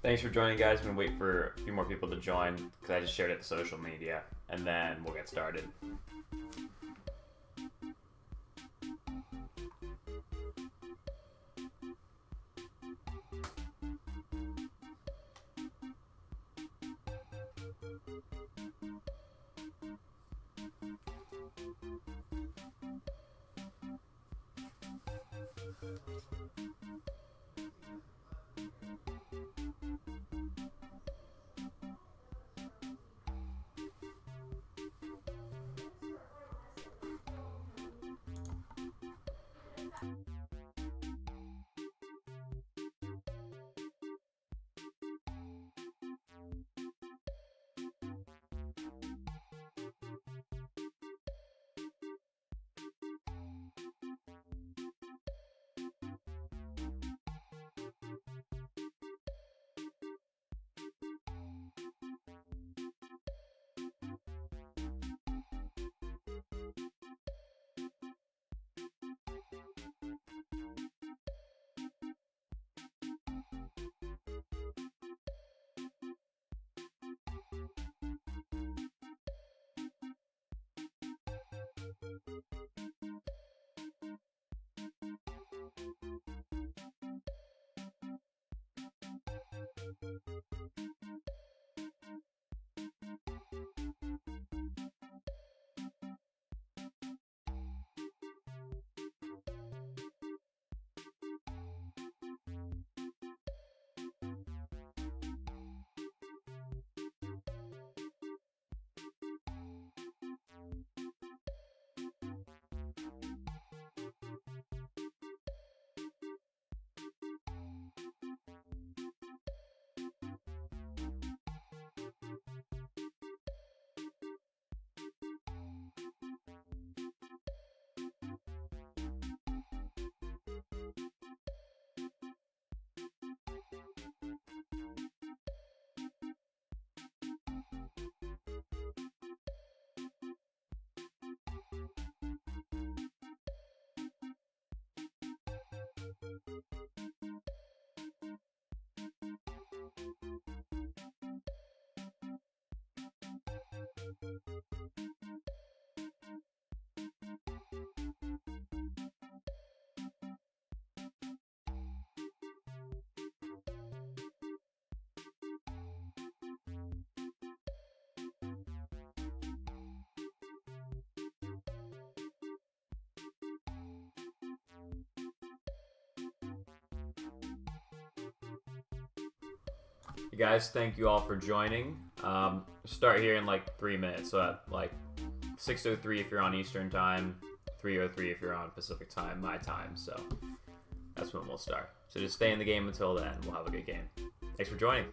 Thanks for joining, guys. I'm going to wait for a few more people to join because I just shared it to social media, and then we'll get started. You guys, thank you all for joining. Start here in like 3 minutes. So at like 6:03 if you're on Eastern time, 3:03 if you're on Pacific time, my time. So that's when we'll start. So just stay in the game until then. We'll have a good game. Thanks for joining.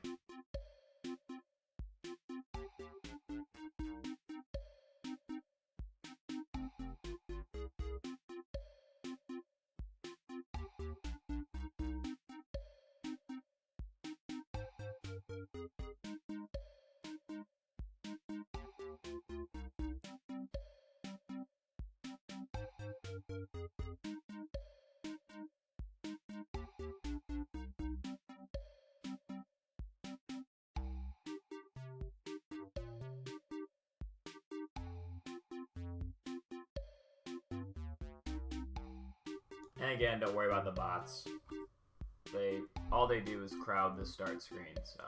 And again, don't worry about the bots. All they do is crowd the start screen, so.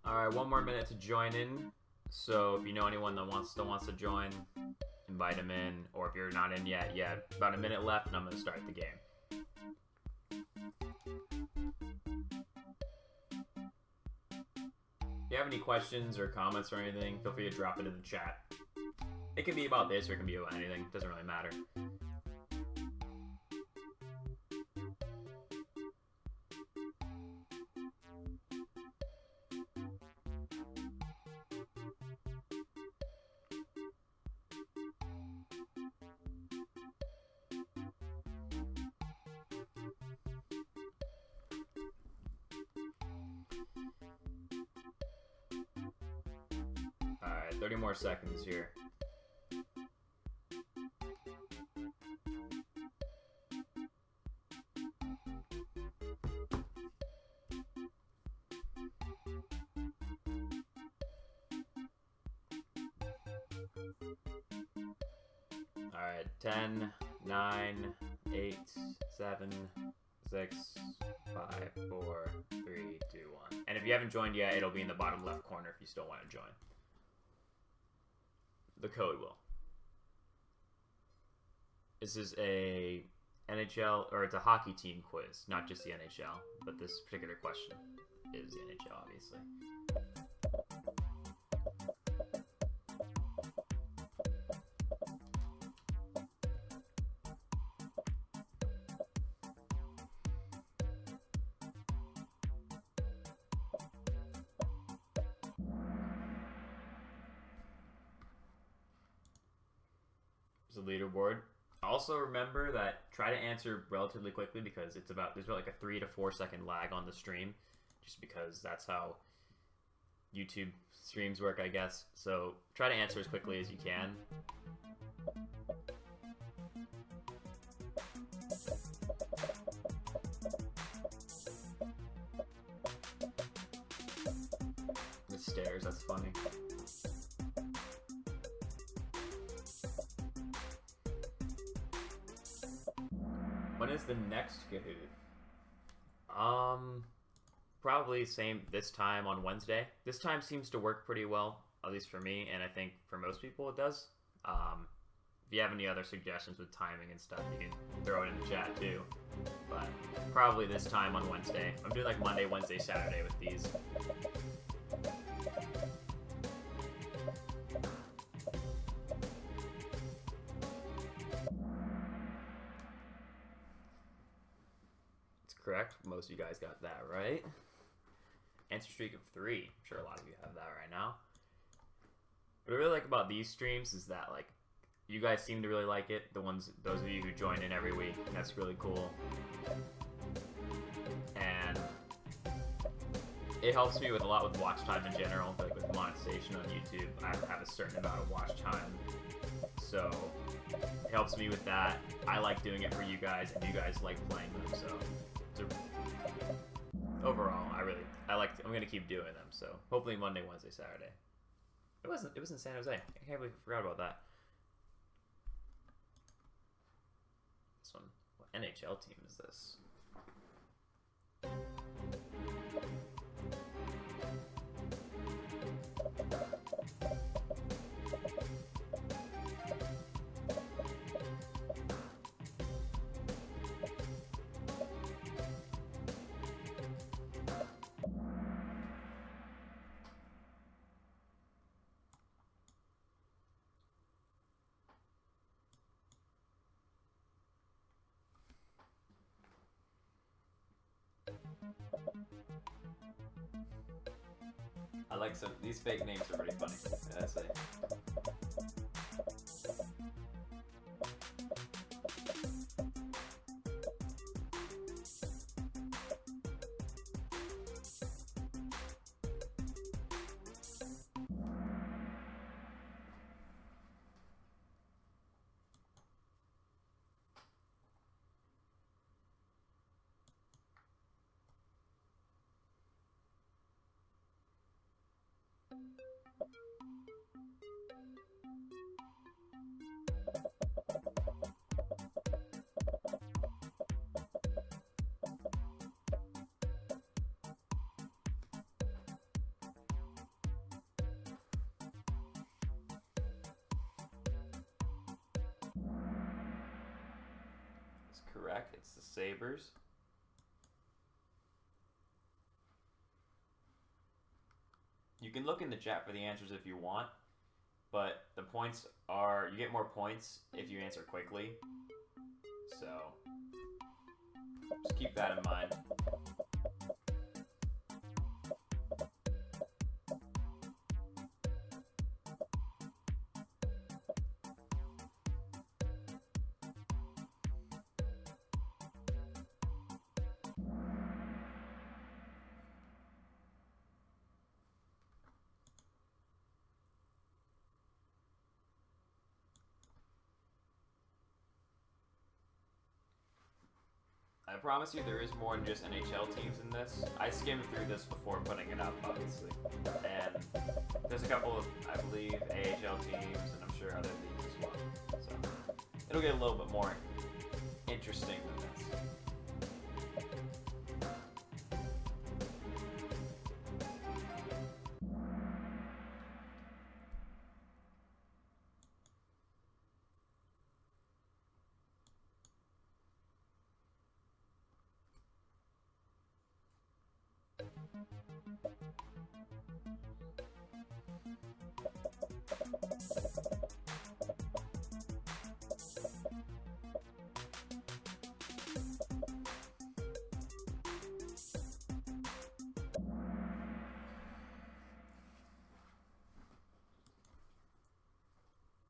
Alright, one more minute to join in. So if you know anyone that still wants to join, invite them in. Or if you're not in yet, yeah, about a minute left and I'm going to start the game. If you have any questions or comments or anything, feel free to drop it in the chat. It can be about this or it can be about anything. It doesn't really matter. Alright, 30 more seconds here. Alright, 10, 9, 8, 7, 6, 5, 4, 3, 2, 1. And if you haven't joined yet, it'll be in the bottom left corner if you still want to join. The code will. This is a NHL, or it's a hockey team quiz, not just the NHL, but this particular question is the NHL, obviously. The leaderboard. Also remember that try to answer relatively quickly because there's about like a 3 to 4 second lag on the stream, just because that's how YouTube streams work, I guess. So try to answer as quickly as you can. The stairs, that's funny. When is the next Kahoot? Probably same this time on Wednesday. This time seems to work pretty well, at least for me, and I think for most people it does. If you have any other suggestions with timing and stuff, you can throw it in the chat too. But probably this time on Wednesday. I'm doing like Monday, Wednesday, Saturday with these. Correct. Most of you guys got that right. Answer streak of 3. I'm sure a lot of you have that right now. What I really like about these streams is that like you guys seem to really like it. Those of you who join in every week, that's really cool. And it helps me with a lot with watch time in general. Like with monetization on YouTube, I have a certain amount of watch time, so it helps me with that. I like doing it for you guys, and you guys like playing them. So overall, I'm gonna keep doing them. So hopefully Monday, Wednesday, Saturday. It was in San Jose. I can't believe I forgot about that. This one. What NHL team is this? I like some. These fake names are pretty funny. I say. Correct. It's the Sabres. You can look in the chat for the answers if you want, but the points are you get more points if you answer quickly. So just keep that in mind. I promise you there is more than just NHL teams in this. I skimmed through this before putting it up, obviously. And there's a couple of, I believe, AHL teams, and I'm sure other leagues as well. So it'll get a little bit more interesting than this.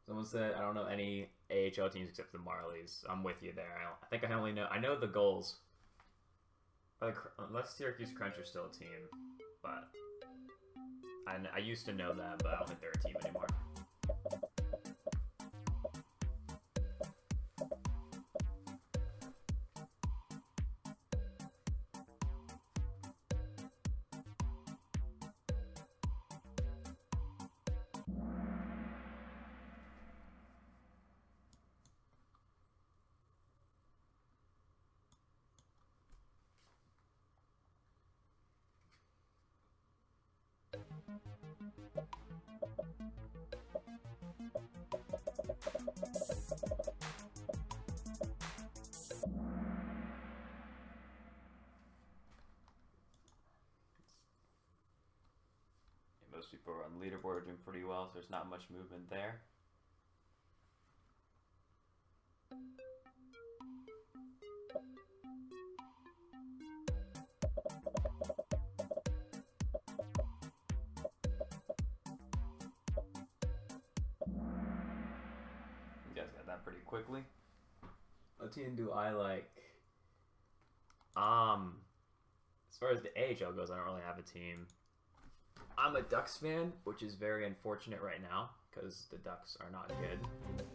Someone said, I don't know any AHL teams except the Marlies. I'm with you there. I think I only know... I know the goals. Unless Syracuse Crunch are still a team. But... I used to know that, but I don't think they're a team anymore. Most people on the leaderboard are doing pretty well, so there's not much movement there. You guys got that pretty quickly. What team do I like? As far as the AHL goes, I don't really have a team. I'm a Ducks fan, which is very unfortunate right now because the Ducks are not good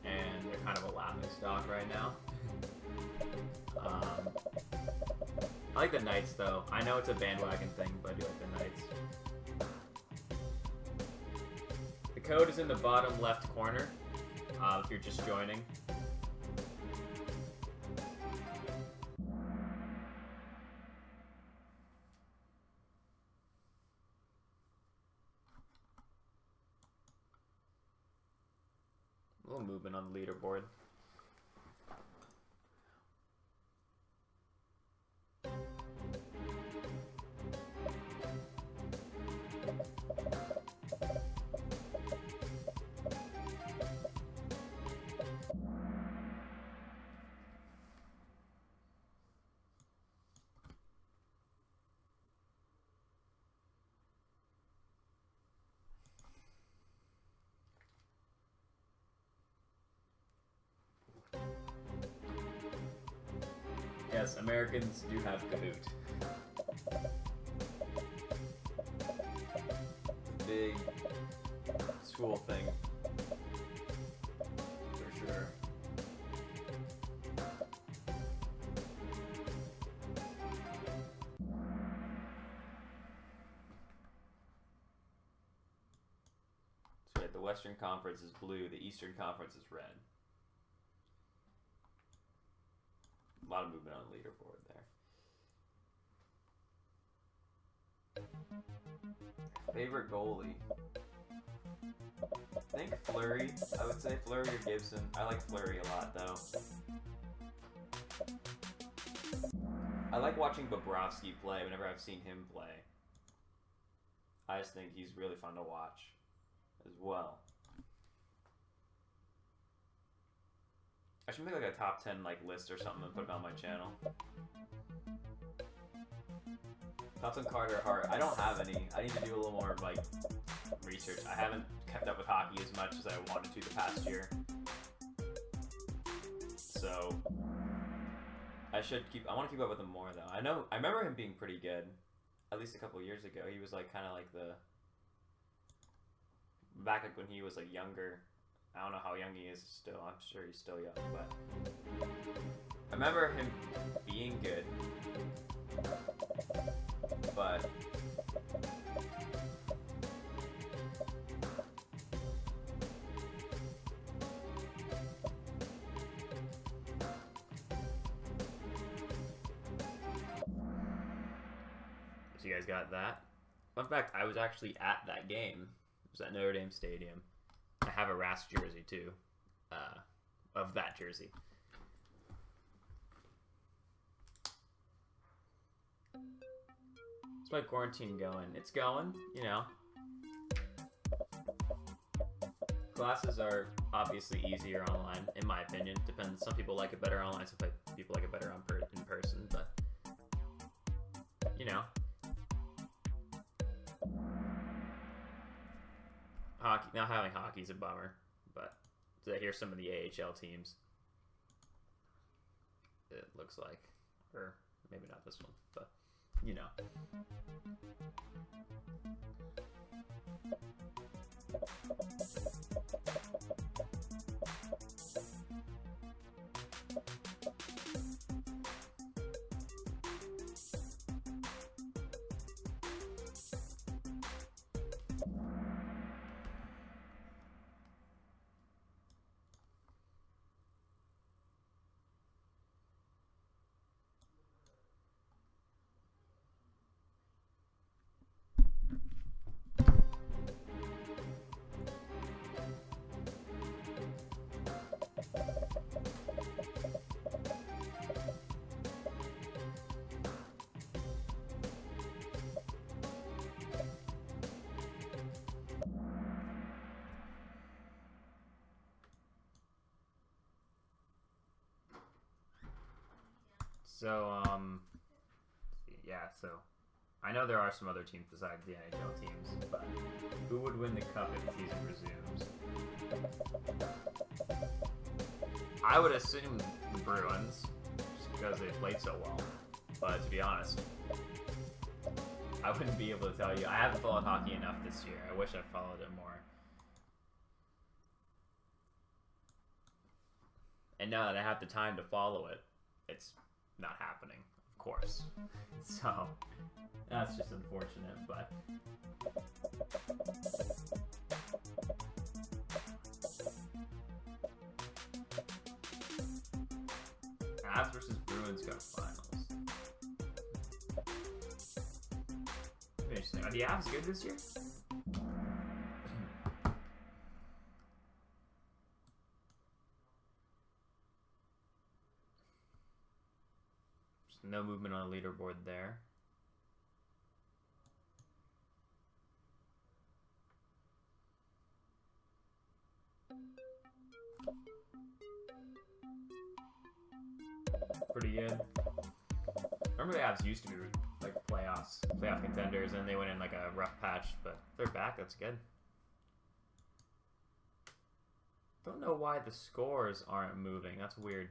and they're kind of a laughing stock right now. I like the Knights though. I know it's a bandwagon thing, but I do like the Knights. The code is in the bottom left corner if you're just joining. A little movement on the leaderboard. Yes, Americans do have Kahoot. Big school thing. For sure. So the Western Conference is blue, the Eastern Conference is red. A lot of movement on the leaderboard there. Favorite goalie? I think Fleury. I would say Fleury or Gibson. I like Fleury a lot, though. I like watching Bobrovsky play whenever I've seen him play. I just think he's really fun to watch as well. I should make like a top 10 like list or something and put it on my channel. Thoughts on Carter Hart? I don't have any. I need to do a little more like research. I haven't kept up with hockey as much as I wanted to the past year. So I want to keep up with him more though. I remember him being pretty good. At least a couple years ago. He was like kind of like back like when he was like younger. I don't know how young he is still. I'm sure he's still young, but I remember him being good. But so you guys got that? Fun fact, I was actually at that game. It was at Notre Dame Stadium. I have a Rask jersey too, of that jersey. How's my quarantine going? It's going, you know. Classes are obviously easier online, in my opinion. Depends. Some people like it better online, some people like it better in person, but you know. Hockey, not having hockey is a bummer, but to hear some of the AHL teams, it looks like, or maybe not this one, but you know. So, yeah, so I know there are some other teams besides the NHL teams, but who would win the cup if the season resumes? I would assume the Bruins, just because they played so well. But to be honest, I wouldn't be able to tell you. I haven't followed hockey enough this year. I wish I followed it more. And now that I have the time to follow it, it's not happening, of course. So that's just unfortunate, but Avs versus Bruins Cup finals. Interesting. Are the Avs good this year? No movement on the leaderboard there. Pretty good. Remember the Avs used to be like playoff contenders, and they went in like a rough patch, but they're back. That's good. Don't know why the scores aren't moving. That's weird.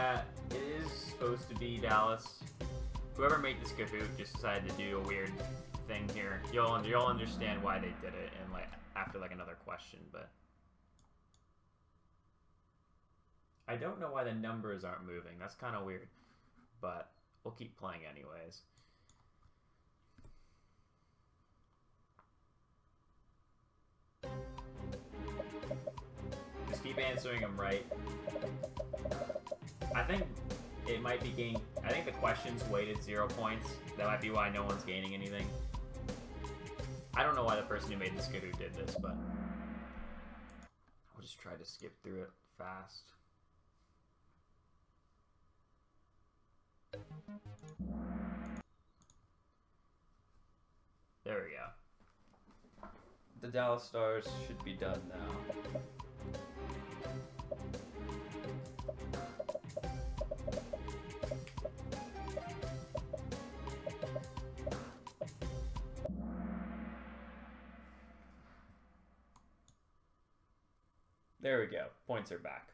Yeah, it is supposed to be Dallas. Whoever made this Kahoot just decided to do a weird thing here. You'll understand why they did it and like after like another question, but I don't know why the numbers aren't moving. That's kind of weird, but we'll keep playing anyways. Just keep answering them right. I think it might be gained. I think the questions weighted 0 points. That might be why no one's gaining anything. I don't know why the person who made this Kahoot did this, but I'll just try to skip through it fast. There we go. The Dallas Stars should be done now. There we go. Points are back.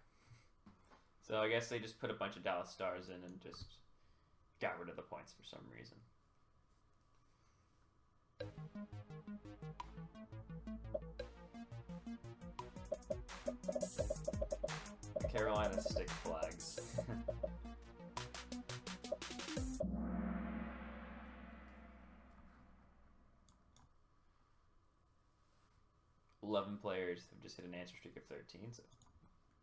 So I guess they just put a bunch of Dallas Stars in and just got rid of the points for some reason. Carolina stick flags. 11 players have just hit an answer streak of 13, so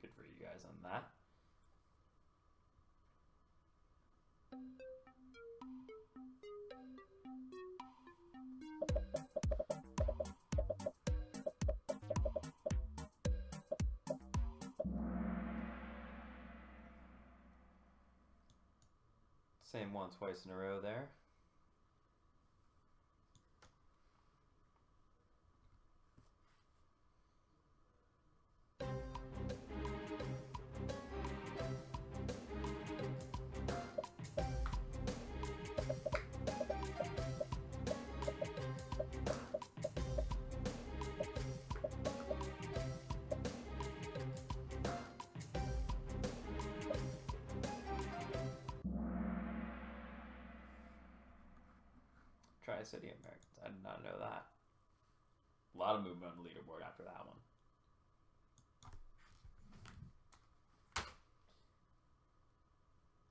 good for you guys on that. Same one twice in a row there. Tri-City Americans. I did not know that. A lot of movement on the leaderboard after that one.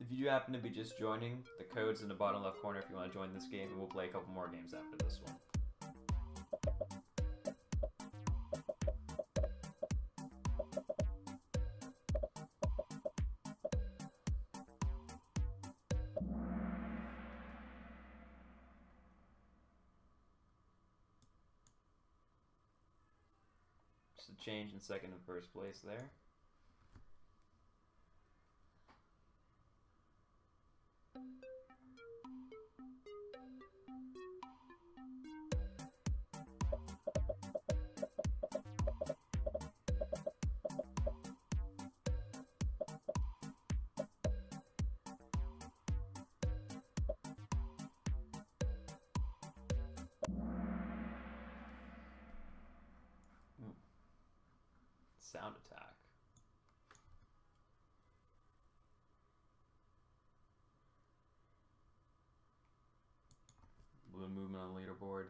If you do happen to be just joining, the code's in the bottom left corner if you want to join this game, and we'll play a couple more games after this one. Just a change in second and first place there. Sound attack. Blue movement on the leaderboard.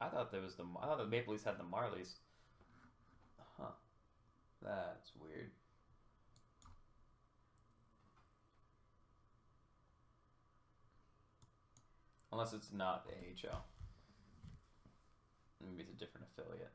I thought the Maple Leafs had the Marlies. Huh. That's weird. Unless it's not the AHL. Maybe it's a different affiliate.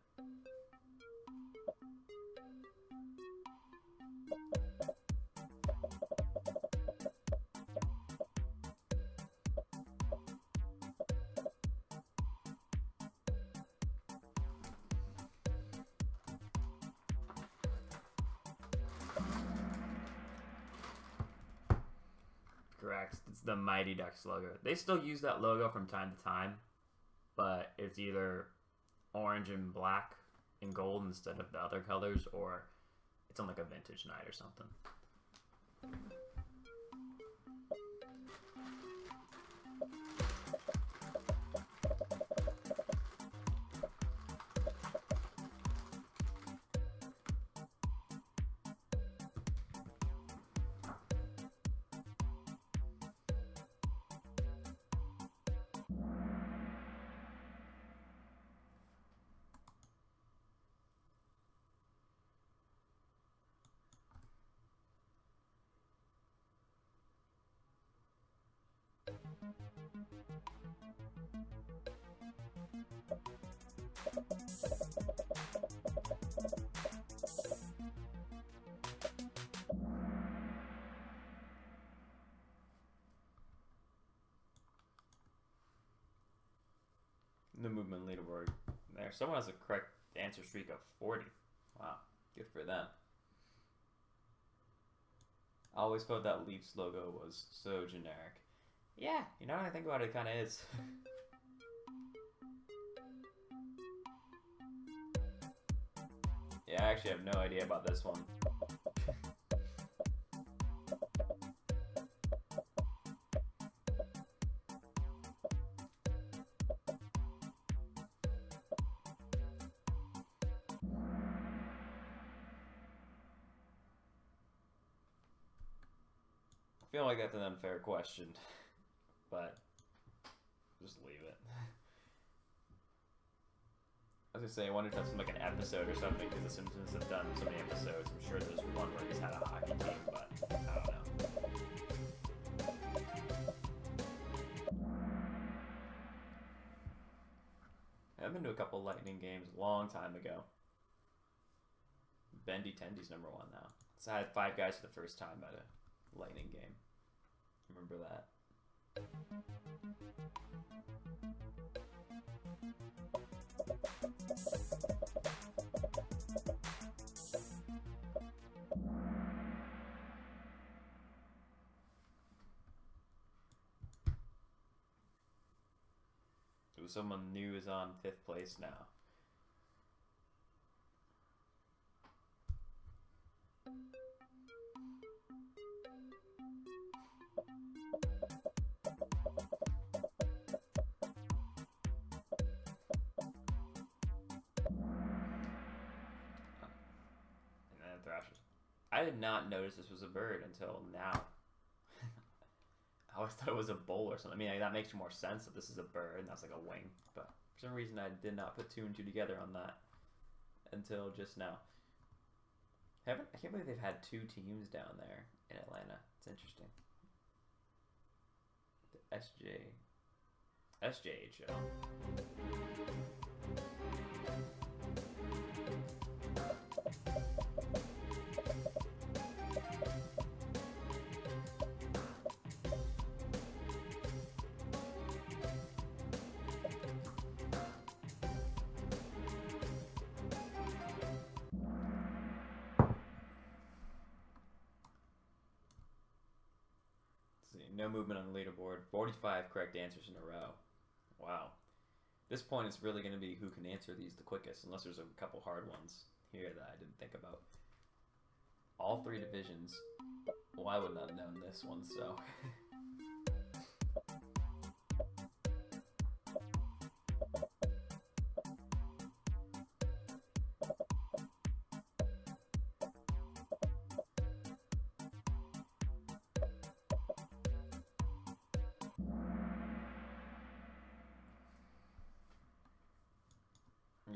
Correct. It's the Mighty Ducks logo. They still use that logo from time to time, but it's either orange and black and gold instead of the other colors, or it's on like a vintage night or something. The movement leaderboard there. Someone has a correct answer streak of 40. Wow, good for them. I always thought that Leafs logo was so generic. Yeah, you know, when I think about it, it kind of is. Yeah, I actually have no idea about this one. I feel like that's an unfair question, but just leave it. I was gonna say, I wonder if that's like an episode or something, because The Simpsons have done so many episodes. I'm sure there's one where he's had a hockey team, but I don't know. I've been to a couple Lightning games a long time ago. Bendy Tendy's #1 now. So I had 5 guys for the first time at a Lightning game. Remember that? It was someone new is on 5th place now. I did not notice this was a bird until now. I always thought it was a bull or something. I mean, like, that makes more sense that this is a bird and that's like a wing. But for some reason, I did not put 2 and 2 together on that until just now. I can't believe they've had 2 teams down there in Atlanta. It's interesting. The SJHL. No movement on the leaderboard. 45 correct answers in a row. Wow. This point is really going to be who can answer these the quickest, unless there's a couple hard ones here that I didn't think about. All 3 divisions. Well, I would not have known this one, so...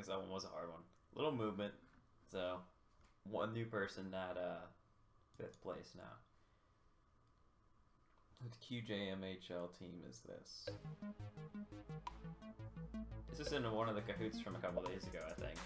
guess that one was a hard one. Little movement. So, one new person at 5th place now. What QJMHL team is this? This is in one of the Kahoots from a couple days ago, I think.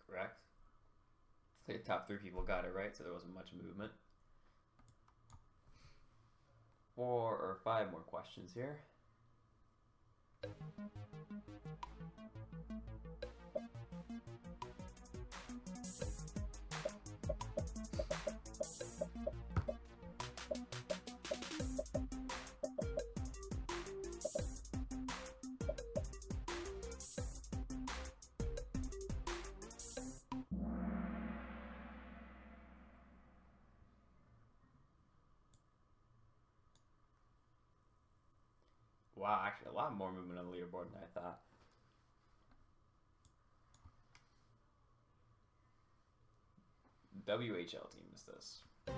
Correct. The top 3 people got it right, so there wasn't much movement. 4 or 5 more questions here. Wow, actually a lot more movement on the leaderboard than I thought. WHL team is this. I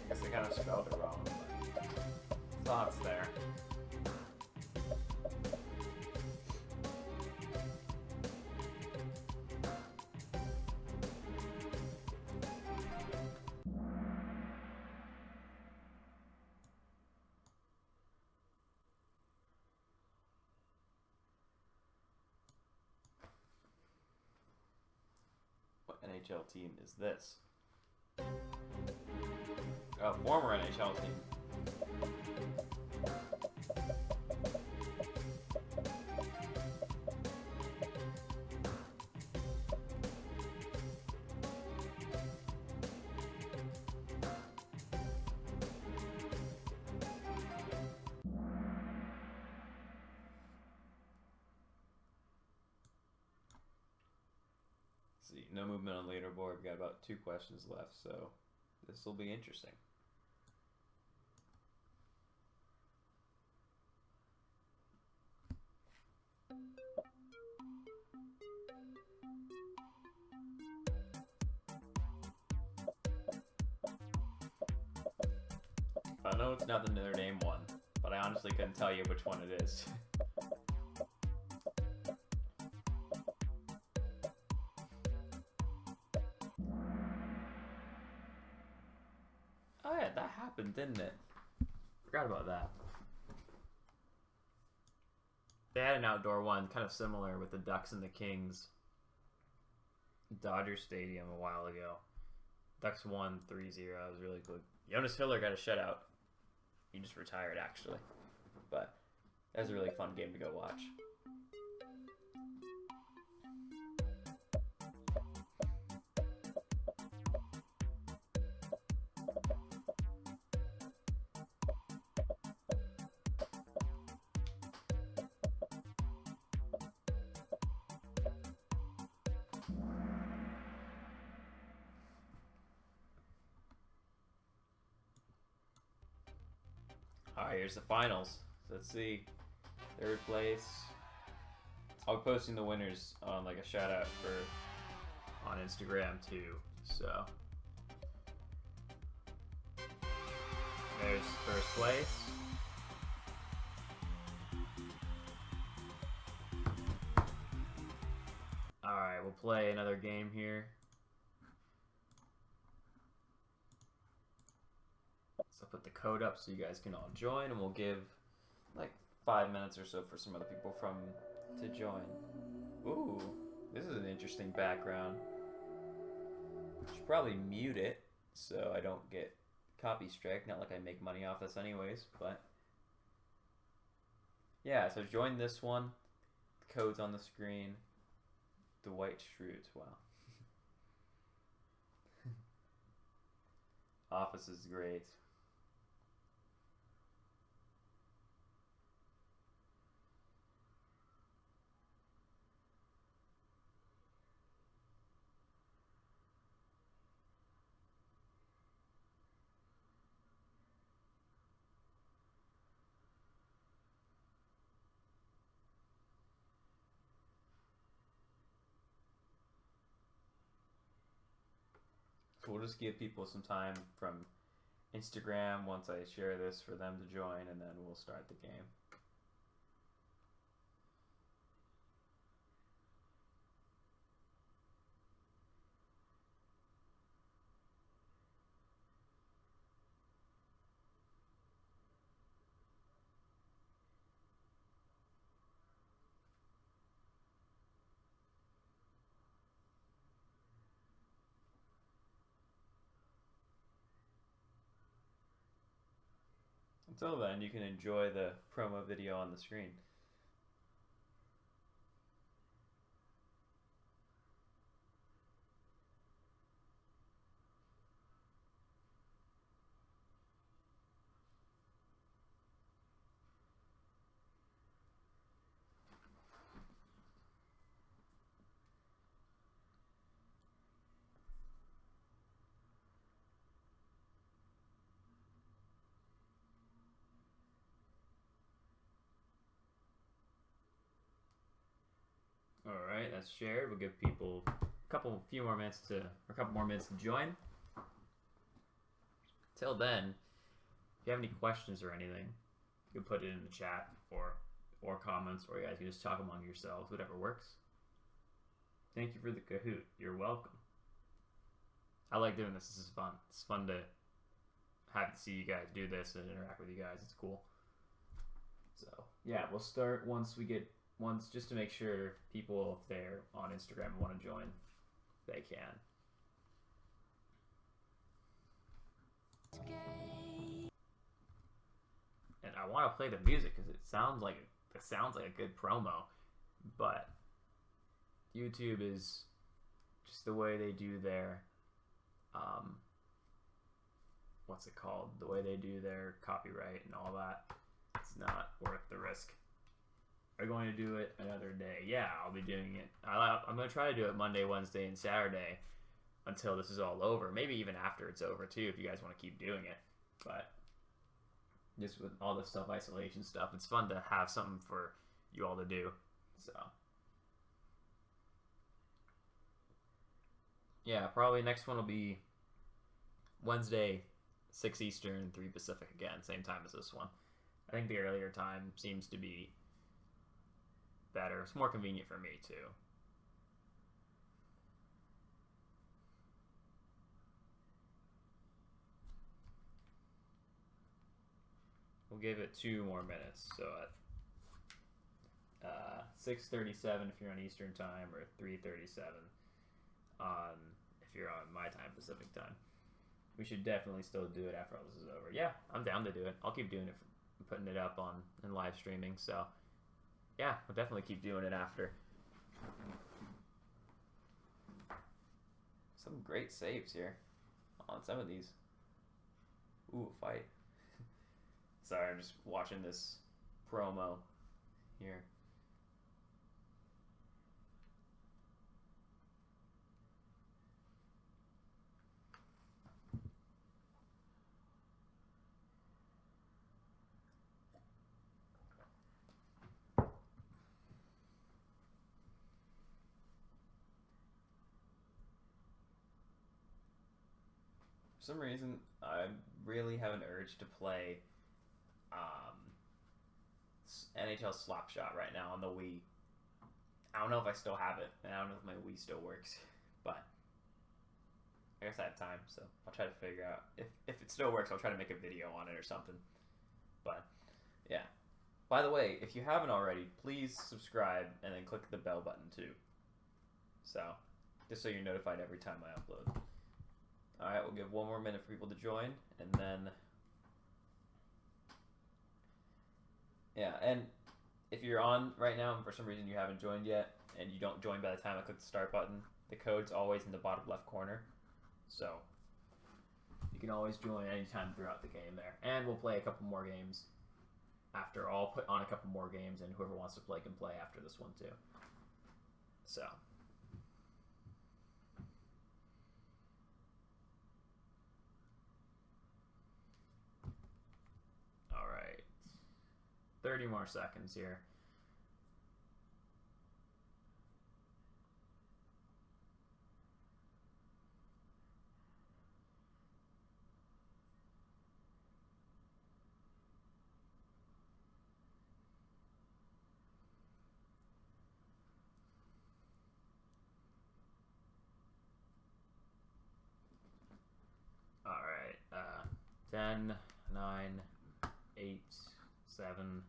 guess they kind of spelled it wrong, but thoughts there. NHL team is this? A former NHL team. See, no movement on leaderboard. We got about 2 questions left, so this will be interesting. I know it's not the Notre Dame one, but I honestly couldn't tell you which one it is. Oh yeah, that happened, didn't it? Forgot about that. They had an outdoor one, kind of similar with the Ducks and the Kings. Dodger Stadium a while ago. Ducks won 3-0. That was really cool. Jonas Hiller got a shutout. He just retired, actually. But that was a really fun game to go watch. Alright, here's the finals. So let's see. 3rd place. I'll be posting the winners on like a shout out on Instagram too. So there's 1st place. Alright, we'll play another game here. So I'll put the code up so you guys can all join, and we'll give like 5 minutes or so for some other people to join. Ooh, this is an interesting background. Should probably mute it so I don't get copy strike. Not like I make money off this anyways, but yeah. So join this one. The code's on the screen. The White Shrews. Wow. Office is great. we'll just give people some time from Instagram once I share this for them to join, and then we'll start the game. Until then, you can enjoy the promo video on the screen. All right, that's shared. We'll give people a couple more minutes to join. Till then, if you have any questions or anything, you can put it in the chat or comments, or you guys can just talk among yourselves, whatever works. Thank you for the Kahoot. You're welcome. I like doing this. This is fun. It's fun to see you guys do this and interact with you guys. It's cool. So yeah, we'll start once just to make sure people, if they're on Instagram and want to join, they can. And I want to play the music because it sounds like a good promo, but YouTube is just the way they do their what's it called? The way they do their copyright and all that. It's not worth the risk. Are going to do it another day? Yeah, I'll be doing it. I'm going to try to do it Monday, Wednesday, and Saturday until this is all over. Maybe even after it's over, too, if you guys want to keep doing it. But just with all this self-isolation stuff, it's fun to have something for you all to do. So, yeah, probably next one will be Wednesday, 6 Eastern, 3 Pacific again, same time as this one. I think the earlier time seems to be better. It's more convenient for me too. We'll give it 2 more minutes. So at 6:37 if you're on Eastern time, or 3:37 if you're on my time, Pacific time. We should definitely still do it after all this is over. Yeah, I'm down to do it. I'll keep doing it, putting it up in live streaming. So yeah, we'll definitely keep doing it after. Some great saves here on some of these. Ooh, fight. Sorry, I'm just watching this promo here. For some reason, I really have an urge to play NHL Slapshot right now on the Wii. I don't know if I still have it, and I don't know if my Wii still works, but I guess I have time, so I'll try to figure out. If it still works, I'll try to make a video on it or something. But, yeah. By the way, if you haven't already, please subscribe and then click the bell button too. So, just so you're notified every time I upload. Alright, we'll give 1 more minute for people to join, and then... Yeah, and if you're on right now and for some reason you haven't joined yet, and you don't join by the time I click the start button, the code's always in the bottom left corner. So, you can always join anytime throughout the game there. And we'll play a couple more games after. I'll put on a couple more games, and whoever wants to play can play after this one too. So... Alright. 30 more seconds here. 10, 9, 8, 7,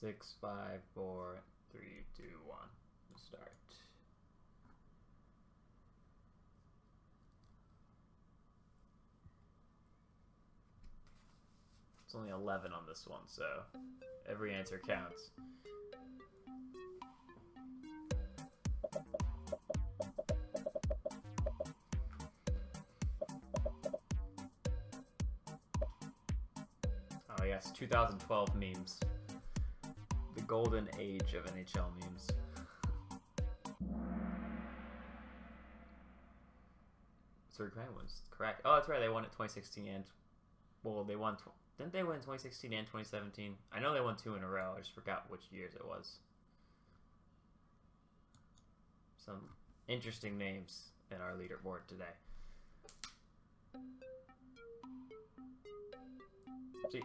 6, 5, 4, 3, 2, 1. Start. It's only 11 on this one, so every answer counts. Oh yes, 2012 memes. The golden age of NHL memes. Sir Grant was correct. Oh, that's right. They won it 2016 and well, they won. Didn't they win 2016 and 2017? I know they won 2 in a row. I just forgot which years it was. Some interesting names in our leaderboard today. See,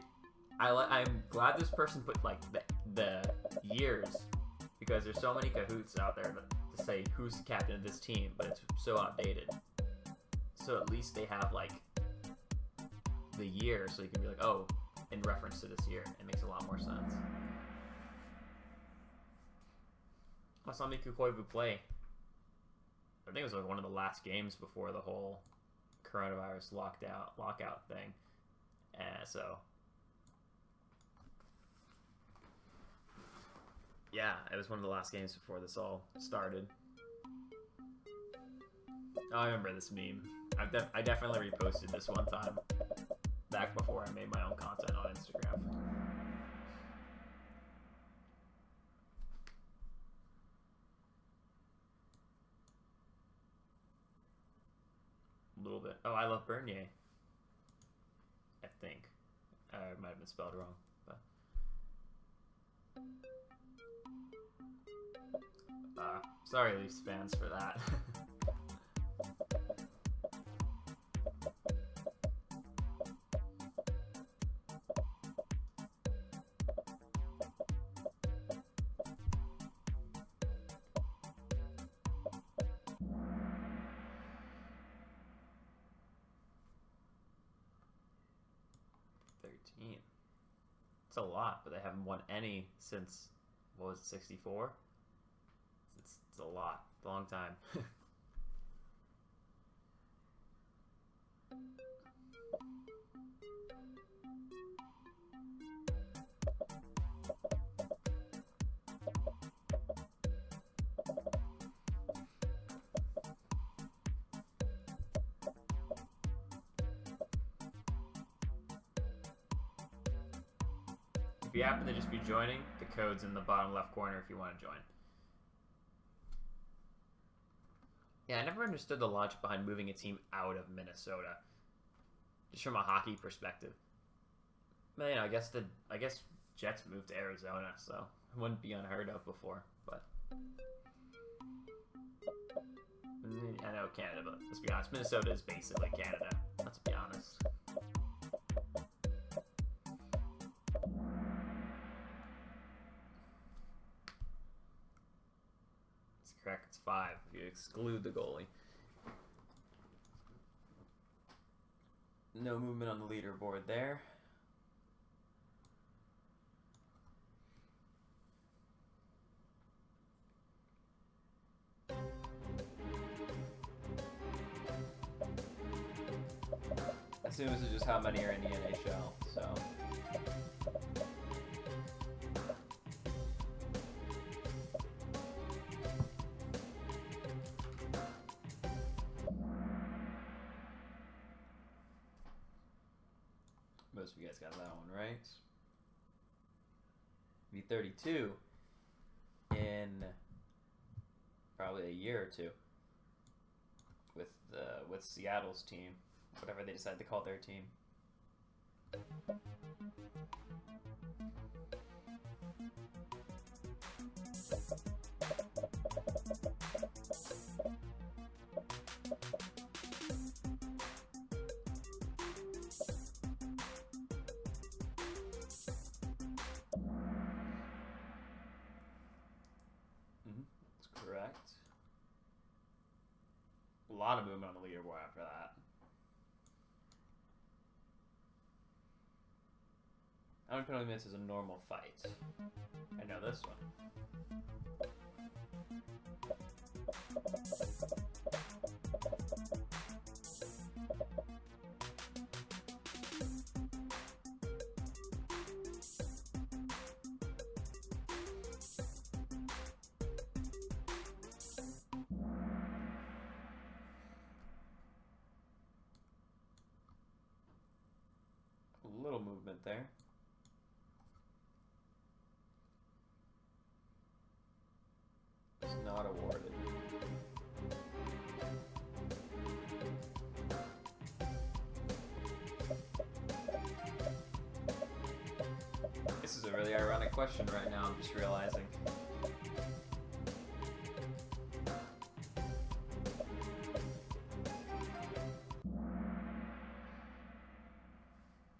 I'm glad this person put like the years because there's so many Kahoots out there to say who's the captain of this team, but it's so outdated. So at least they have like the year, so you can be like, oh, in reference to this year. It makes a lot more sense. Masami Kukoivu play. I think it was like one of the last games before the whole coronavirus lockout thing. So yeah, it was one of the last games before this all started. Oh, I remember this meme. I definitely reposted this one time back before I made my own content on Instagram. A little bit. Oh, I love Bernier. I think. It might have been spelled wrong. But sorry, Leafs fans, for that. It's a lot, but they haven't won any since, what was it, 64? It's a lot. It's a long time. If you happen to just be joining, the code's in the bottom left corner if you want to join. Yeah, I never understood the logic behind moving a team out of Minnesota, just from a hockey perspective. But, you know, I guess Jets moved to Arizona, so it wouldn't be unheard of before. But I know Canada, but let's be honest, Minnesota is basically Canada. Let's be honest. Correct, it's 5 if you exclude the goalie. No movement on the leaderboard there. I assume this is just how many are in the NHL, so. Most of you guys got that one right. Be 32 in probably a year or two with Seattle's team, whatever they decide to call their team. That's correct. A lot of movement on the leaderboard after that. How many penalty minutes is a normal fight? I know this one. A little movement there. It's not awarded. This is a really ironic question right now, I'm just realizing.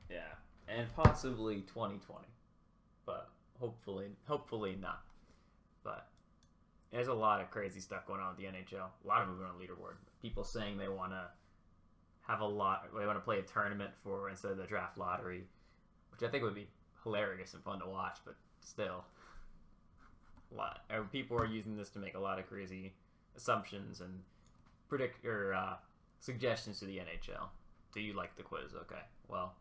Yeah, and possibly 2020, but hopefully not. But there's a lot of crazy stuff going on with the NHL. A lot of movement on leaderboard. People saying they want to have they want to play a tournament for instead of the draft lottery, which I think would be hilarious and fun to watch. But still, people are using this to make a lot of crazy assumptions and suggestions to the NHL. Do you like the quiz? Okay, well,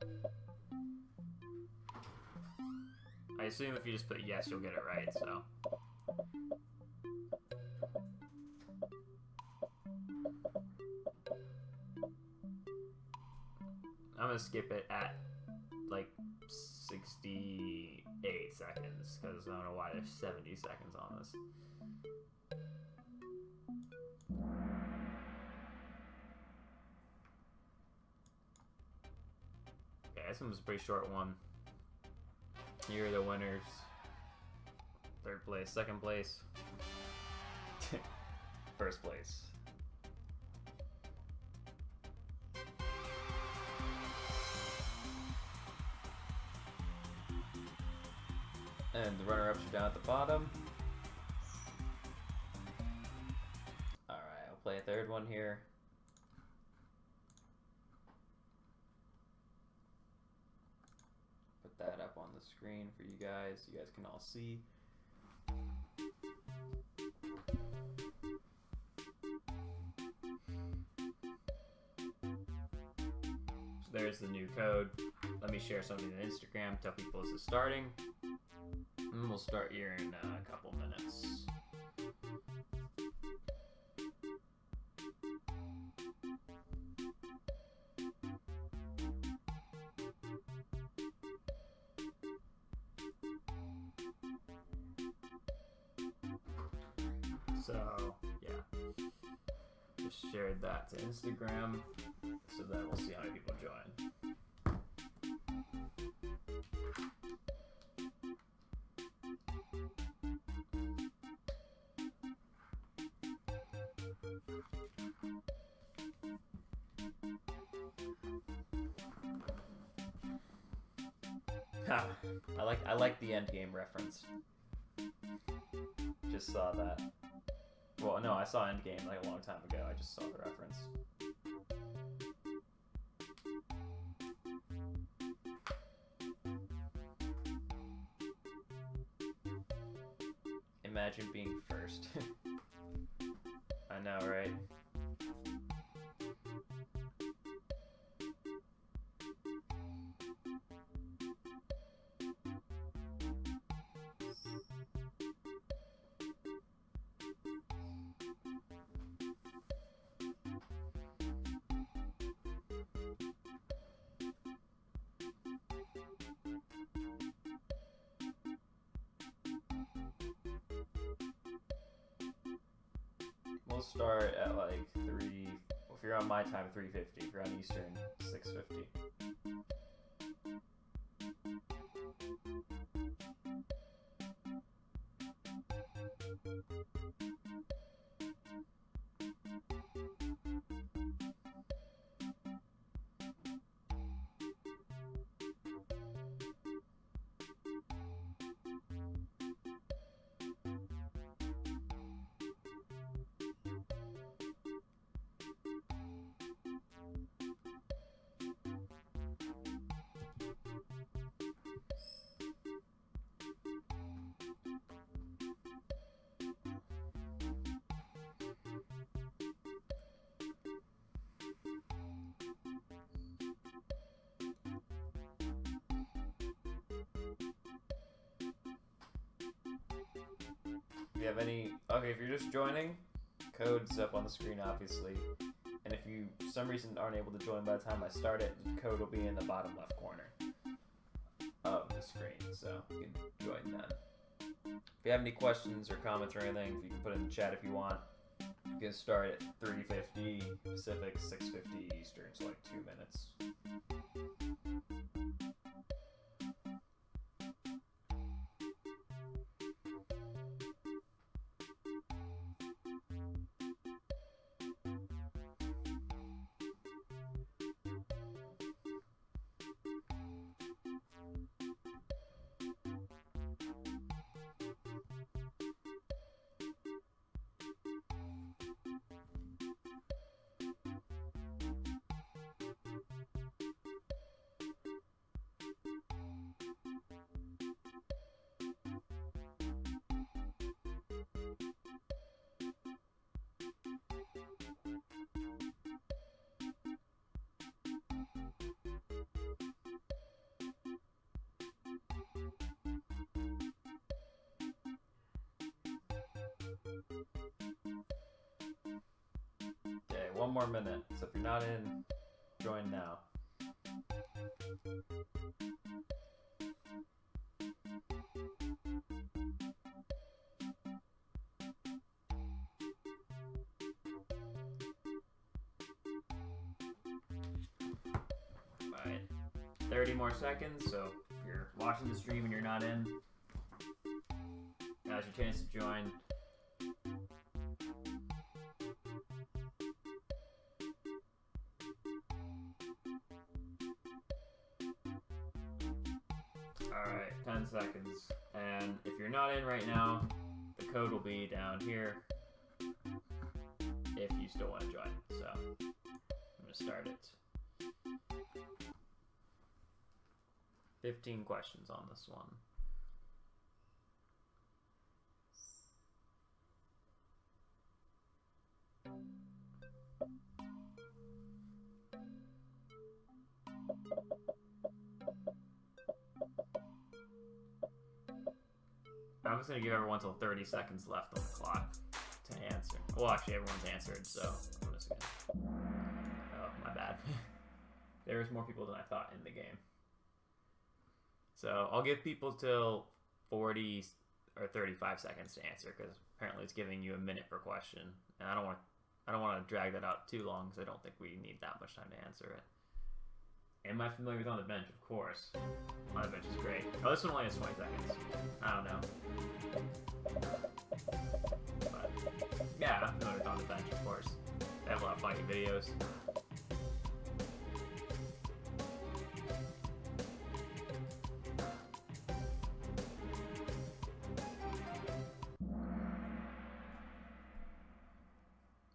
I assume if you just put yes, you'll get it right. So. I'm gonna skip it at like 68 seconds because I don't know why there's 70 seconds on this. Okay, this one was a pretty short one. Here are the winners. Third place, second place, first place. And the runner-ups are down at the bottom. Alright, I'll play a third one here. Put that up on the screen for you guys. You guys can all see. So there's the new code. Let me share something on Instagram. Tell people this is starting. And we'll start here in a couple minutes. So, yeah. Just shared that to Instagram so that we'll see how many people join. I like the Endgame reference. Just saw that. Well, no, I saw Endgame like a long time ago. I just saw the reference. Imagine being first. I know, right? We'll start at like 3. If you're on my time, 3:50. If you're on Eastern, 6:50. If you have any, okay, if you're just joining, code's up on the screen, obviously. And if you, for some reason, aren't able to join by the time I start it, code will be in the bottom left corner of the screen, so you can join then. If you have any questions or comments or anything, you can put it in the chat if you want. You can start at 3:50 Pacific, 6:50 Eastern, so like 2 minutes. Okay, 1 more minute. So if you're not in, join now. Alright, 30 more seconds, so if you're watching the stream and you're not in, now's your chance to join. Alright, 10 seconds. And if you're not in right now, the code will be down here if you still want to join. So I'm going to start it. 15 questions on this one. I'm just going to give everyone till 30 seconds left on the clock to answer. Well, actually, everyone's answered, so I'm just going to... Oh, my bad. There's more people than I thought in the game. So I'll give people till 40 or 35 seconds to answer, because apparently it's giving you a minute per question, and I don't want to drag that out too long, because I don't think we need that much time to answer it. Am I familiar with On the Bench? Of course. On the Bench is great. Oh, this one only has 20 seconds. I don't know. But, yeah, I'm familiar with On the Bench, of course. They have a lot of funny videos.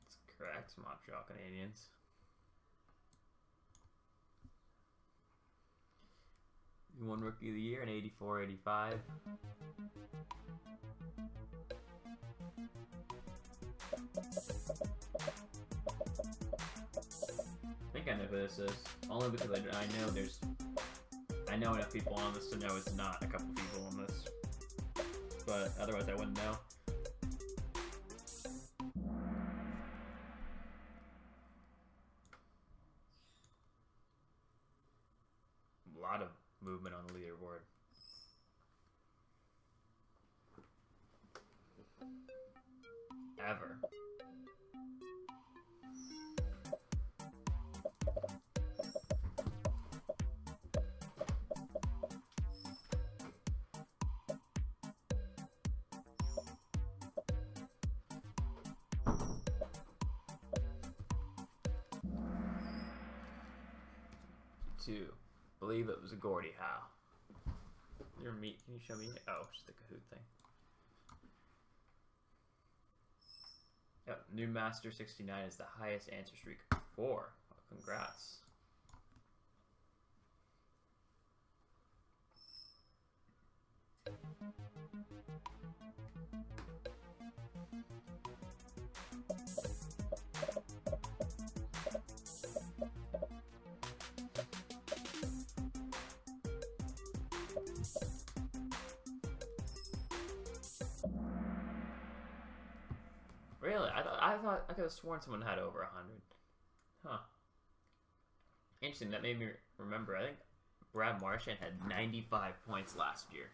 That's correct. Montreal Canadiens. You won Rookie of the Year in 84, 85. I think I know who this is. Only because I know enough people on this to know it's not a couple people on this. But otherwise I wouldn't know. A lot of movement on the leaderboard. Ever. Two. Believe it was a Gordie Howe. Your meat? Can you show me? Oh, just the Kahoot thing. Yep, New Master 69 is the highest answer streak. 4. Well, congrats. Really? I could have sworn someone had over 100. Huh. Interesting. That made me remember. I think Brad Marchand had 95 points last year,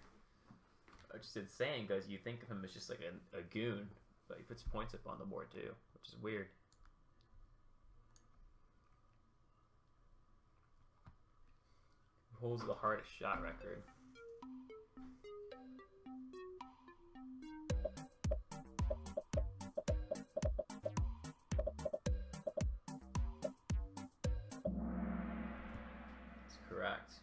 which is insane because you think of him as just like a goon, but he puts points up on the board too, which is weird. Who holds the hardest shot record? That's correct.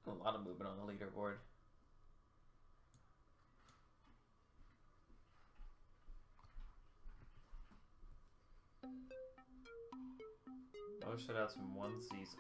A lot of movement on the leaderboard. Most shutouts in one season.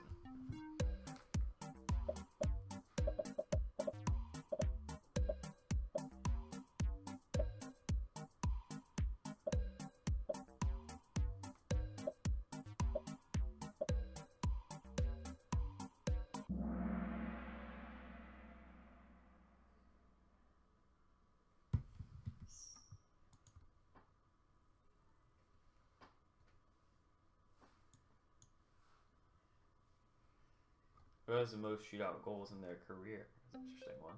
Who has the most shootout goals in their career? That's an interesting one.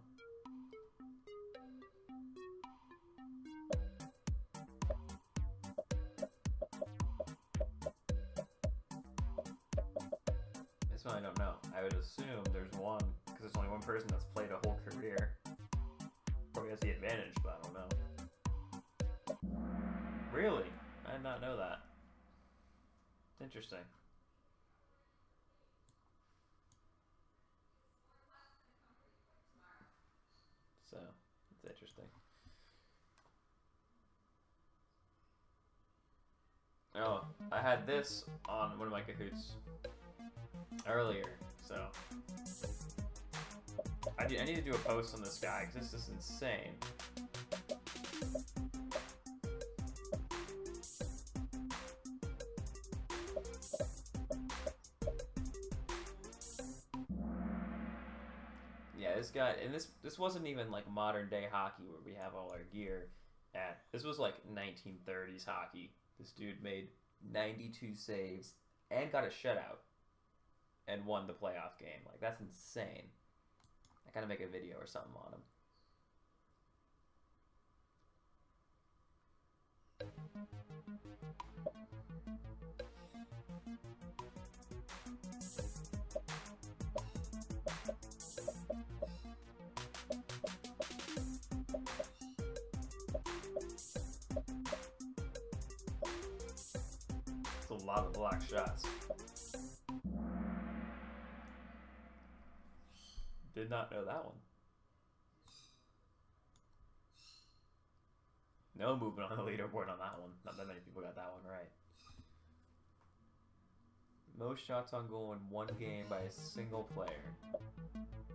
This one I don't know. I would assume there's one, because there's only one person that's played a whole career. Probably has the advantage, but I don't know. Really? I did not know that. Interesting. So, it's interesting. Oh, I had this on one of my Kahoots earlier, so I need to do a post on this guy because this is insane. Yeah, this guy, and this wasn't even like modern day hockey where we have all our gear at. This was like 1930s hockey. This dude made 92 saves and got a shutout and won the playoff game. Like, that's insane. I gotta make a video or something on him. A lot of block shots. Did not know that one. No movement on the leaderboard on that one. Not that many people got that one right. Most shots on goal in one game by a single player.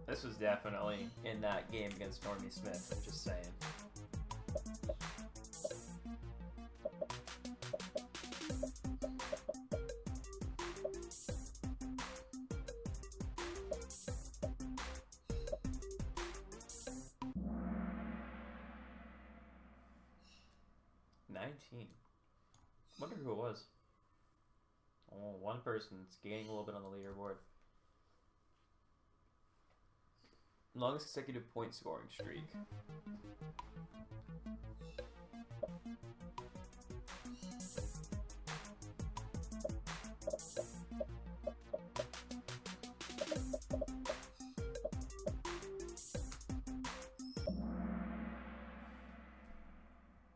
This was definitely in that game against Normie Smith, I'm just saying. Wonder who it was. Oh, one person's gaining a little bit on the leaderboard. Longest consecutive point scoring streak.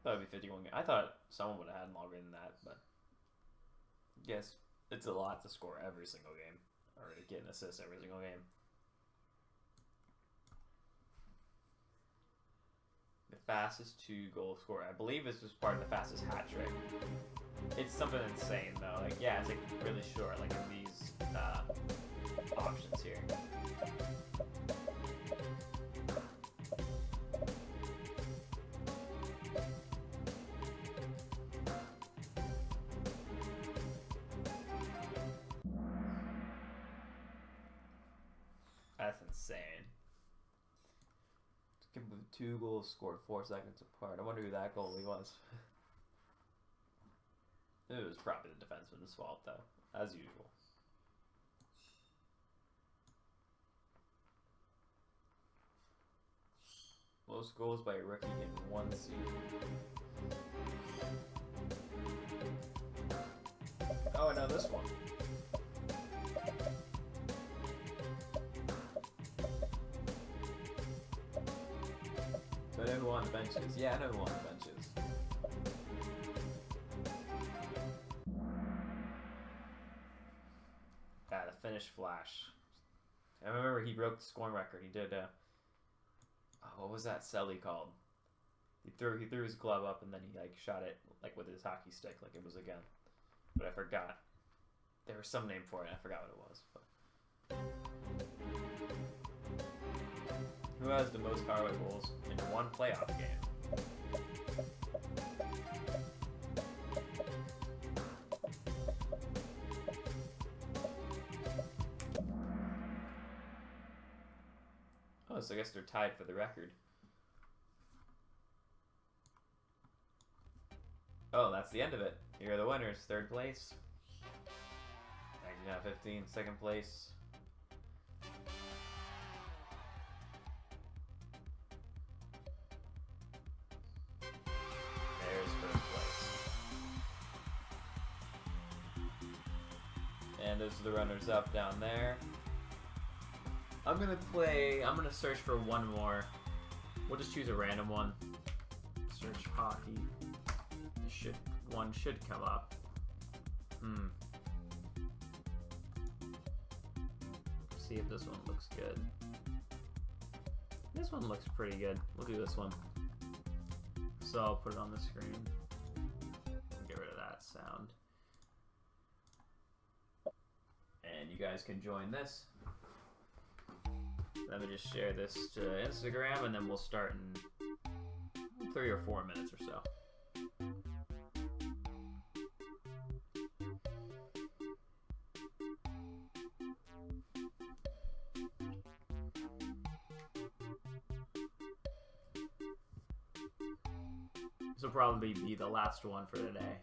That would be 51 games. I thought someone would have had longer than that, but I guess it's a lot to score every single game, or to get an assist every single game. The fastest 2-goal scorer. I believe this was part of the fastest hat trick. It's something insane though. Like, yeah, it's like really short, like in these options here. That's insane. Two goals scored 4 seconds apart. I wonder who that goalie was. It was probably the defenseman's fault, though, as usual. Most goals by a rookie in one season. Oh, I know this one. So I know who won the benches. Yeah, I know who won the benches. Yeah, the Finnish Flash. I remember he broke the scoring record. He did, what was that celly called? He threw his glove up and then he like shot it like with his hockey stick like it was a gun. But I forgot. There was some name for it. I forgot what it was. But... Who has the most powerway goals in one playoff game? Oh, so I guess they're tied for the record. Oh, that's the end of it. Here are the winners. Third place. 1915. Second place. There's first place. And those are the runners-up down there. I'm gonna search for one more. We'll just choose a random one. Search hockey. One should come up. See if this one looks good. This one looks pretty good. We'll do this one. So I'll put it on the screen. Get rid of that sound. And you guys can join this. Let me just share this to Instagram and then we'll start in 3 or 4 minutes or so. This will probably be the last one for today.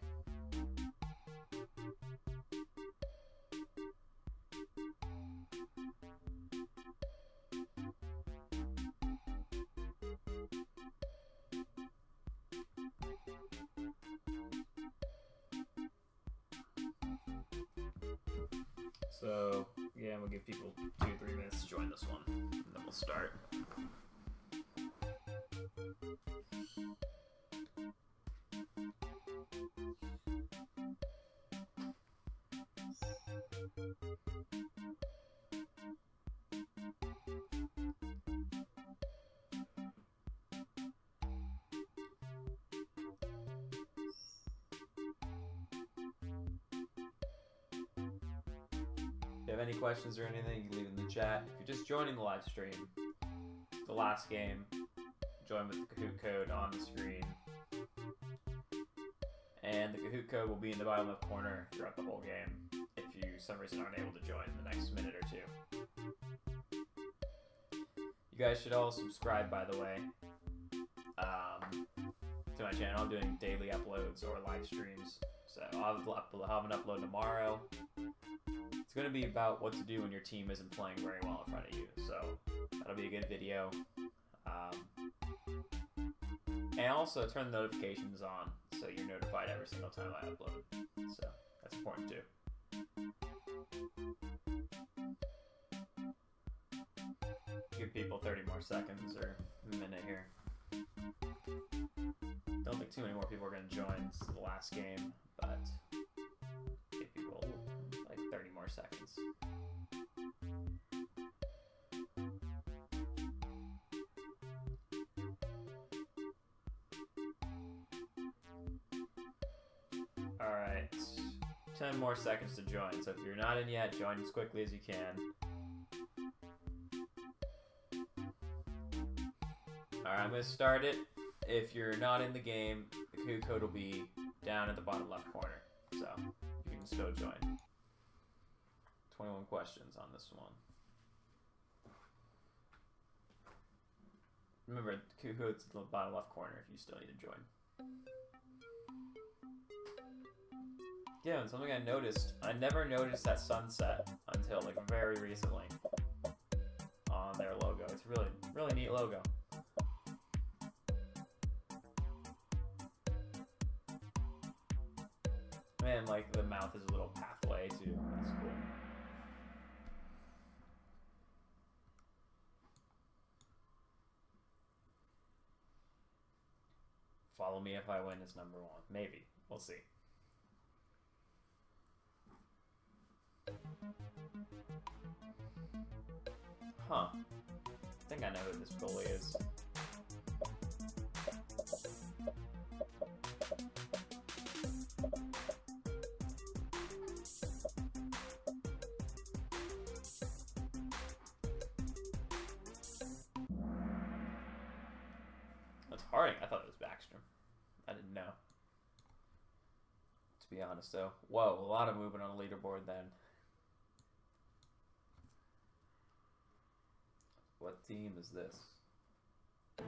So, yeah, we'll give people 2 or 3 minutes to join this one, and then we'll start. If you have any questions or anything, you can leave it in the chat. If you're just joining the live stream, the last game, join with the Kahoot code on the screen. And the Kahoot code will be in the bottom left corner throughout the whole game if you, for some reason, aren't able to join in the next minute or two. You guys should all subscribe, by the way, to my channel. I'm doing daily uploads or live streams. So I'll have an upload tomorrow. It's going to be about what to do when your team isn't playing very well in front of you. So that'll be a good video. And also turn the notifications on so you're notified every single time I upload. So that's important too. Give people 30 more seconds or a minute here. Don't think too many more people are going to join. This is the last game, but give people like 30 more seconds. Alright, 10 more seconds to join, so if you're not in yet, join as quickly as you can. Alright, I'm going to start it. If you're not in the game, the Kahoot code will be down at the bottom left corner, so you can still join. 21 questions on this one. Remember, Kahoot's in the bottom left corner if you still need to join. Yeah, and something I noticed, I never noticed that sunset until like very recently on their logo. It's really, really neat logo. And like the mouth is a little pathway too. That's cool. Follow me if I win is number one. Maybe. We'll see. Huh. I think I know who this goalie is. That's Harding. I thought it was Backstrom. I didn't know. To be honest, though. Whoa, a lot of movement on the leaderboard then. What team is this? You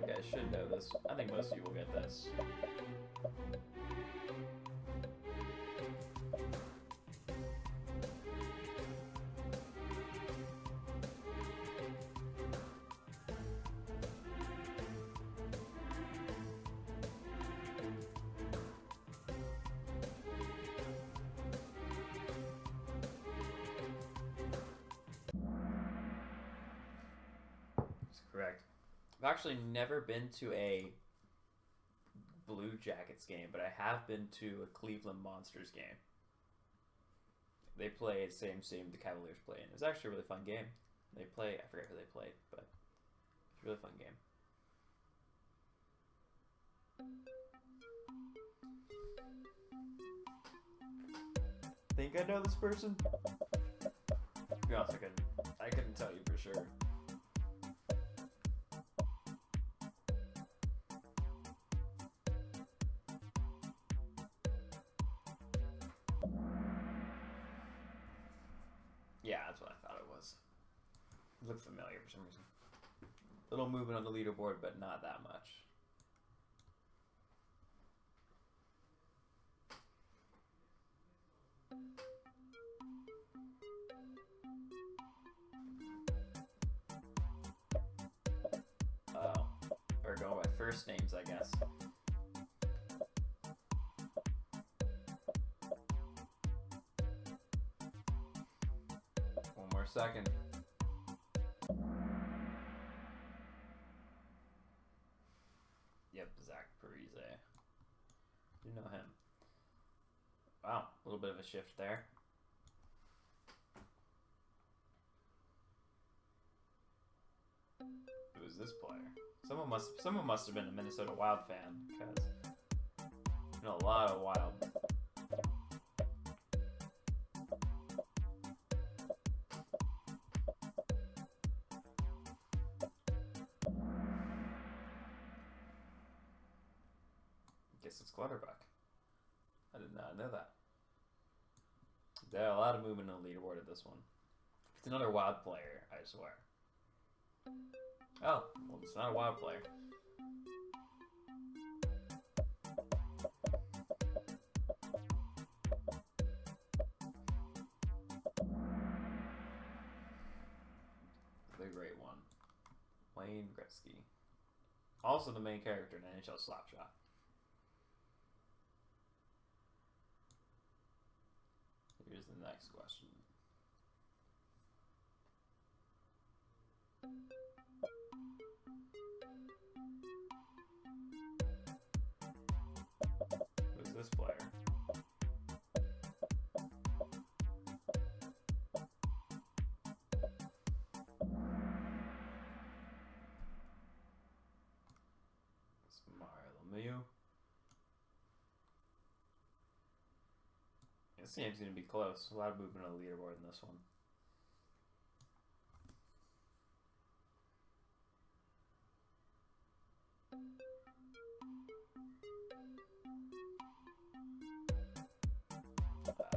guys should know this. I think most of you will get this. Correct. I've actually never been to a Blue Jackets game, but I have been to a Cleveland Monsters game. They play the same team the Cavaliers play in. It was actually a really fun game. They play, I forget who they played, but it's a really fun game. Think I know this person? To be honest, I couldn't tell you for sure. Yeah, that's what I thought it was. It looked familiar for some reason. Little movement on the leaderboard, but not that much. Oh, we're going by first names, I guess. One more second. Yep, Zach Parise. You know him. Wow, a little bit of a shift there. Who is this player? Someone must have been a Minnesota Wild fan, because you know a lot of Wild. Guess it's Clutterbuck. I did not know that. There are a lot of movement on the leaderboard at this one. It's another Wild player, I swear. Oh, well, it's not a Wild player. The great one. Wayne Gretzky. Also the main character in NHL Slapshot. Here's the next question. Who's this player? It's Mario Lemieux. This game's going to be close. A lot of movement on the leaderboard in this one.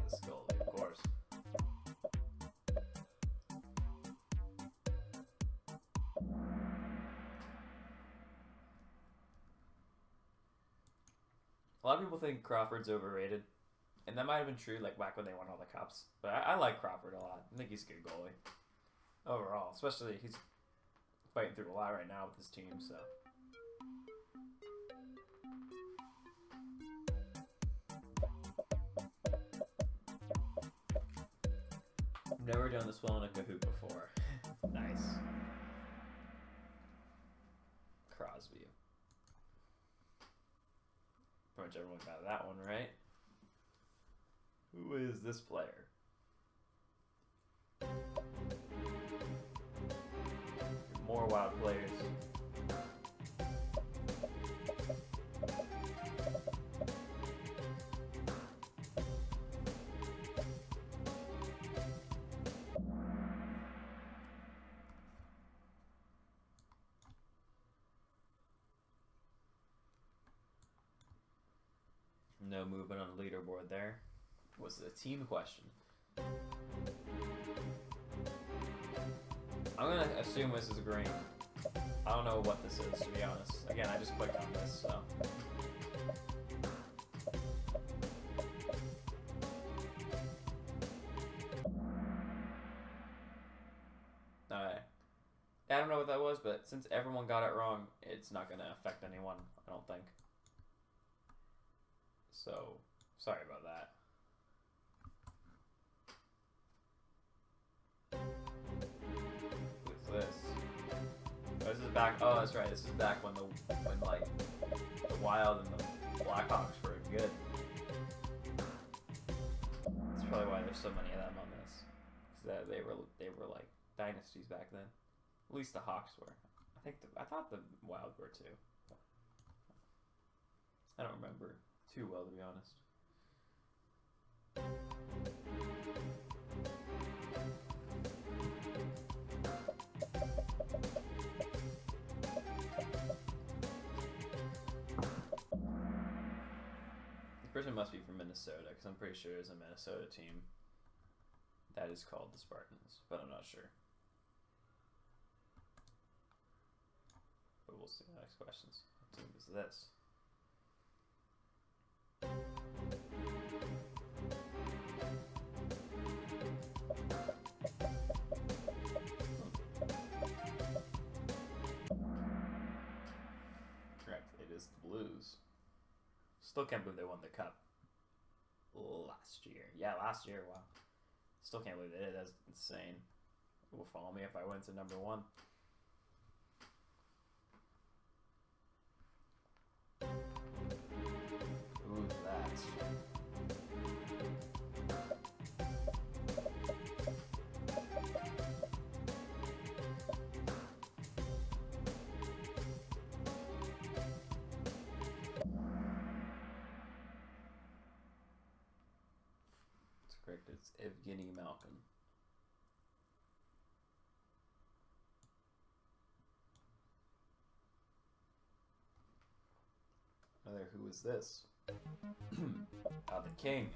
This goalie, of course. A lot of people think Crawford's overrated, and that might have been true like back when they won all the cups. But I like Crawford a lot. I think he's a good goalie overall, especially he's fighting through a lot right now with his team. So. I've never done this well in a Kahoot before. Nice. Crosby. Pretty much everyone got that one right. Who is this player? More wild players. No movement on the leaderboard there. Was it a team question? I'm gonna assume this is green. I don't know what this is, to be honest. Again, I just clicked on this, so. Alright. I don't know what that was, but since everyone got it wrong, it's not gonna affect anyone, I don't think. So, sorry about that. What's this? Oh, this is back. Oh, that's right. This is back when like the Wild and the Blackhawks were good. That's probably why there's so many of them on this. Because they were like dynasties back then. At least the Hawks were. I thought the Wild were too. I don't remember too well, to be honest. This person must be from Minnesota, because I'm pretty sure there's a Minnesota team that is called the Spartans, but I'm not sure. But we'll see the next questions. What team is this? Correct, it is the Blues. Still can't believe they won the cup last year. Yeah, last year, wow. Still can't believe they did. That's insane. It will follow me if I win to number 1. Who's that? That's correct. It's Evgeny Malkin. Another, who is this? The King.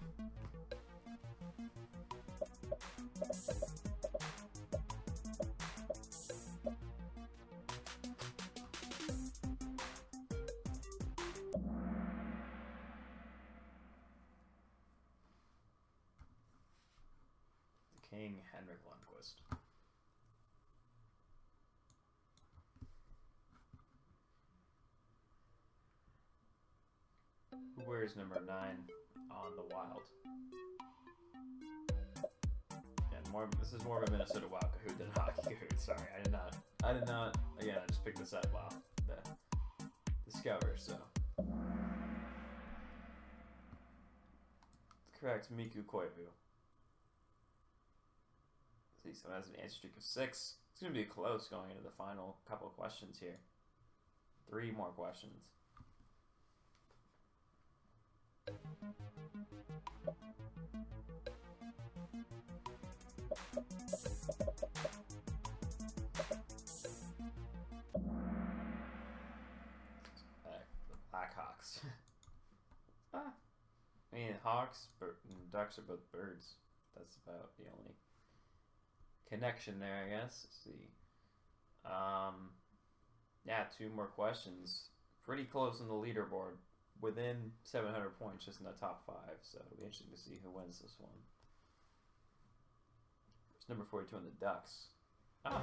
The King, Henrik Lundqvist. Who wears number 9 on the Wild? Yeah, this is more of a Minnesota Wild Kahoot than hockey Kahoot. Sorry, I did not. Again, I just picked this up off the Discover. So correct, Miku Koivu. See, so that's an answer streak of 6. It's gonna be close going into the final couple of questions here. 3 more questions. The Blackhawks. I mean, Hawks and Ducks are both birds. That's about the only connection there, I guess. Let's see. Yeah, 2 more questions. Pretty close on the leaderboard. within 700 points, just in the top 5. So it'll be interesting to see who wins this one. It's number 42 on the Ducks. Ah.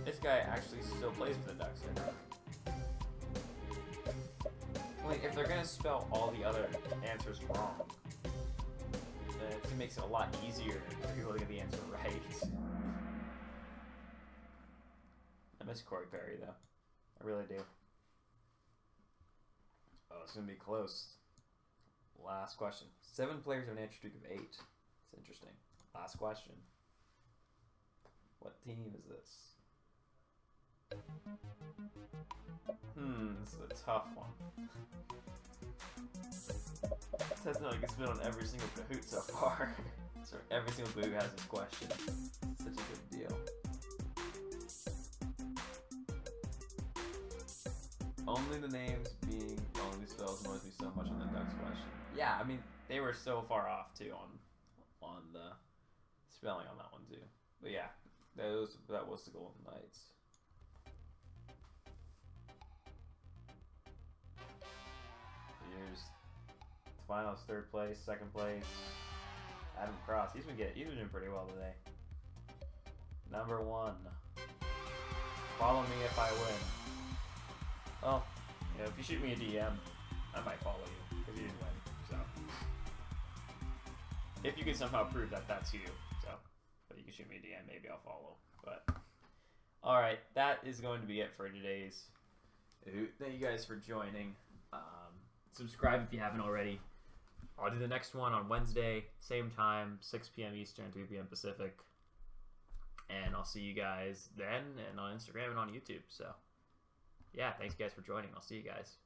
This guy actually still plays for the Ducks, I think. Like, if they're gonna spell all the other answers wrong, then it makes it a lot easier for people to get the answer right. I miss Corey Perry, though. I really do. Oh, it's gonna be close. Last question. 7 players have an answer streak of 8. It's interesting. Last question. What team is this? This is a tough one. It sounds like it's been on every single Kahoot so far. So every single Kahoot has this question. It's such a good deal. Only the names being only spells annoys me so much on the Ducks question. Yeah, I mean, they were so far off too on the spelling on that one too. But yeah, that was the Golden Knights. Here's the finals: 3rd place, 2nd place. Adam Cross. He's been doing pretty well today. Number 1. Follow me if I win. Well, you know, if you shoot me a DM, I might follow you because you didn't win. So, if you can somehow prove that that's you, so, but you can shoot me a DM, maybe I'll follow. But, all right, that is going to be it for today's. Thank you guys for joining. Subscribe if you haven't already. I'll do the next one on Wednesday, same time, 6 p.m. Eastern, 3 p.m. Pacific. And I'll see you guys then, and on Instagram and on YouTube. So, yeah, thanks guys for joining. I'll see you guys.